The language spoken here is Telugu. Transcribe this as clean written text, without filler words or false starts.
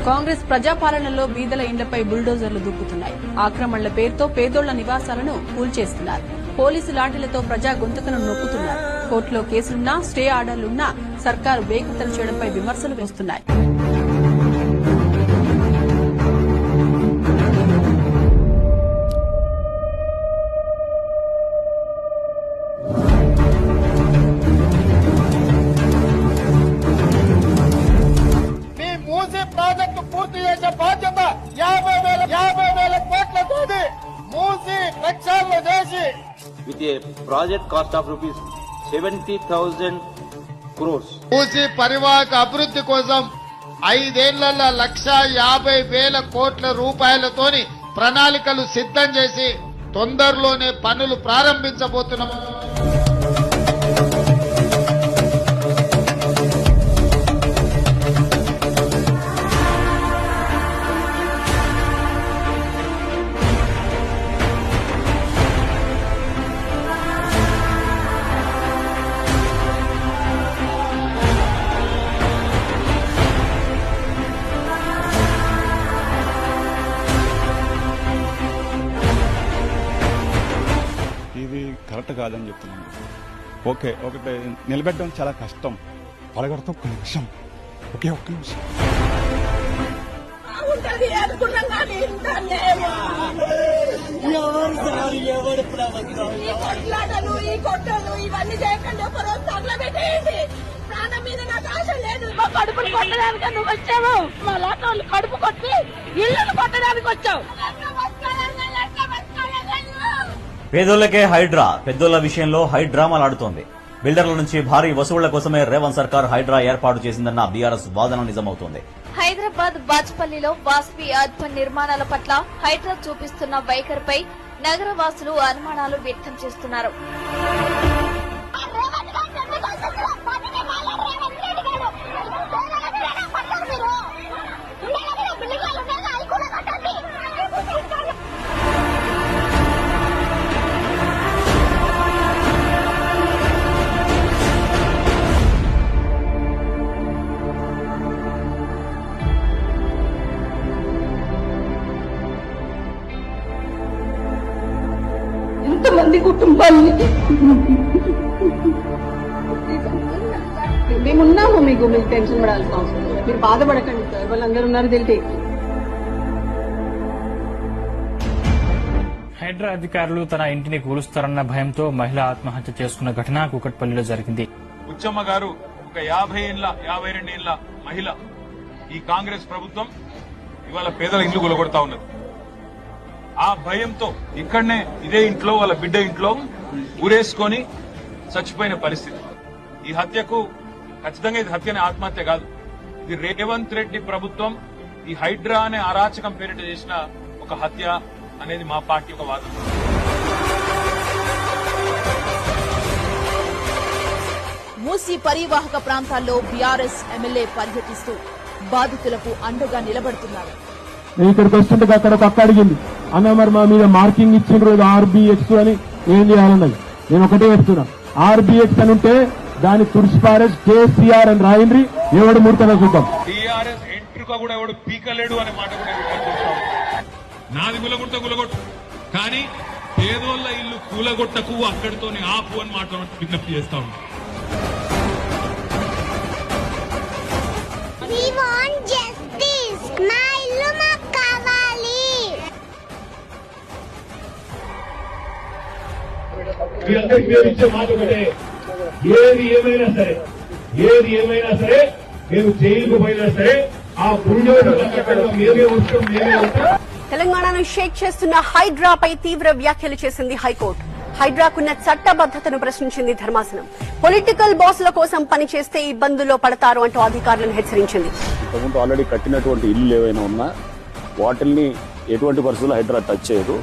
కాంగ్రెస్ ప్రజాపాలనలో బీదల ఇండ్లపై బుల్డోజర్లు దూకుతున్నాయి. ఆక్రమణల పేరుతో పేదోళ్ల నివాసాలను కూల్చేస్తున్నారు. పోలీసు లాఠీలతో ప్రజా గొంతుకను నొక్కుతున్నారు. కోర్టులో కేసులున్నా, స్టే ఆర్డర్లున్నా సర్కారు బేఖతరు చేయడంపై విమర్శలు వస్తున్నాయి. ప్రాజెక్టు పూర్తి చేసే బాధ్యత 50,000 కోట్లతోటి మూసి లక్ష్యాలను చేసి with a project cost of rupees 70,000 crores. మూసి పరివాహక అభివృద్ధి కోసం 5 ఏళ్లలో 1,50,000 కోట్ల రూపాయలతోని ప్రణాళికలు సిద్ధం చేసి తొందరలోనే పనులు ప్రారంభించబోతున్నాం. ఇది కరెక్ట్ కాదని చెప్తున్నాను. ఓకే, ఒకటి నిలబెట్టడం చాలా కష్టం, పలగడతాం ఒక్క నిమిషం, ఒకే ఒక్క నిమిషం. కడుపులు కొట్టడానికి నువ్వు వచ్చావు, మా లాంటి కడుపు కొట్టి ఇళ్లను కొట్టడానికి వచ్చావు. పేదోళ్లకే హైడ్రా, పెద్దోళ్ల విషయంలో హైడ్రామాలాడుతోంది. బిల్డర్ల నుంచి భారీ వసూళ్ల కోసమే రేవంత్ సర్కార్ హైడ్రా ఏర్పాటు చేసిందన్న బీఆర్ఎస్ వాదన నిజమవుతోంది. హైదరాబాద్ బాజ్పల్లిలో వాస్పి అర్బన్ నిర్మాణాల పట్ల హైడ్రా చూపిస్తున్న వైఖరిపై నగరవాసులు అనుమానాలు వ్యక్తం చేస్తున్నారు. ఎంతమంది కుటుంబాన్ని మేమున్నాము, మీకు టెన్షన్ పడాల్సిన అవసరం లేదు. మీరు బాధపడకండి సార్, వాళ్ళందరూ ఉన్నారు తెలితే. హైడ్రా అధికారులు తన ఇంటిని కూలుస్తారన్న భయంతో మహిళ ఆత్మహత్య చేసుకున్న ఘటన కూకట్పల్లిలో జరిగింది. ఉచ్చమ్మ గారు ఒక 52 ఏళ్ల మహిళ. ఈ కాంగ్రెస్ ప్రభుత్వం ఇవాళ పేదల ఇల్లు కూలగొడతా ఉన్నది. ఆ భయంతో ఇక్కడనే ఇదే ఇంట్లో వాళ్ళ బిడ్డ ఇంట్లో ఊరేసుకొని చచ్చిపోయిన పరిస్థితి. ఈ హత్యకు ఖచ్చితంగా ఇది హత్యనే, ఆత్మహత్య కాదు. ఇది రేవంత్ రెడ్డి ప్రభుత్వం ఈ హైడ్రా అనే అరాచకం పేరిట చేసిన ఒక హత్య అనేది మా పార్టీ ఒక వాదన. మూసీ పరివాహక ప్రాంతాల్లో బీఆర్ఎస్ ఎమ్మెల్యే పర్యటిస్తూ బాధితులకు అండగా నిలబడుతున్నారు. ఇక్కడికి వస్తుంటే అక్కడ ఒక అక్క అడిగింది, అన్న మరి మా మీద మార్కింగ్ ఇచ్చిండ్రు ఆర్బీఎక్స్ అని, ఏం చేయాలన్నది. నేను ఒకటే చెప్తున్నా, ఆర్బీఎక్స్ అని ఉంటే దాన్ని తుడిచిపారేసి కేసీఆర్ అని రాయండి, ఎవడు ముడతలో చూద్దాం. టీఆర్ఎస్ ఎంట్రుక కూడా ఎవడు పీకలేడు అనే మాట కూడా నాది గులగొట్టు, కానీ పేదోళ్ల ఇల్లు కూలగొట్టకు, అక్కడితోనే ఆపు అని మాట విజ్ఞప్తి చేస్తా ఉన్నాం. ఇచ్చే మాట ఒకటే, ఏది ఏమైనా సరే మేము జైలుకు పోయినా సరే ఆ మేమే వస్తాం, మేమే ఉంటాం. తెలంగాణను షేక్ చేస్తున్న హైడ్రాపై తీవ్ర వ్యాఖ్యలు చేసింది హైకోర్టు. హైడ్రాకున్న చట్టబద్దతను ప్రశ్నించింది ధర్మాసనం. పొలిటికల్ బాసుల కోసం పనిచేస్తే ఇబ్బందుల్లో పడతారు అంటూ అధికారులను హెచ్చరించింది. ఆల్రెడీ కట్టినటువంటి ఇల్లు ఏవైనా ఉన్నా వాటిల్ని ఎటువంటి పరిస్థితుల్లో హైడ్రా టచ్ చేయదు.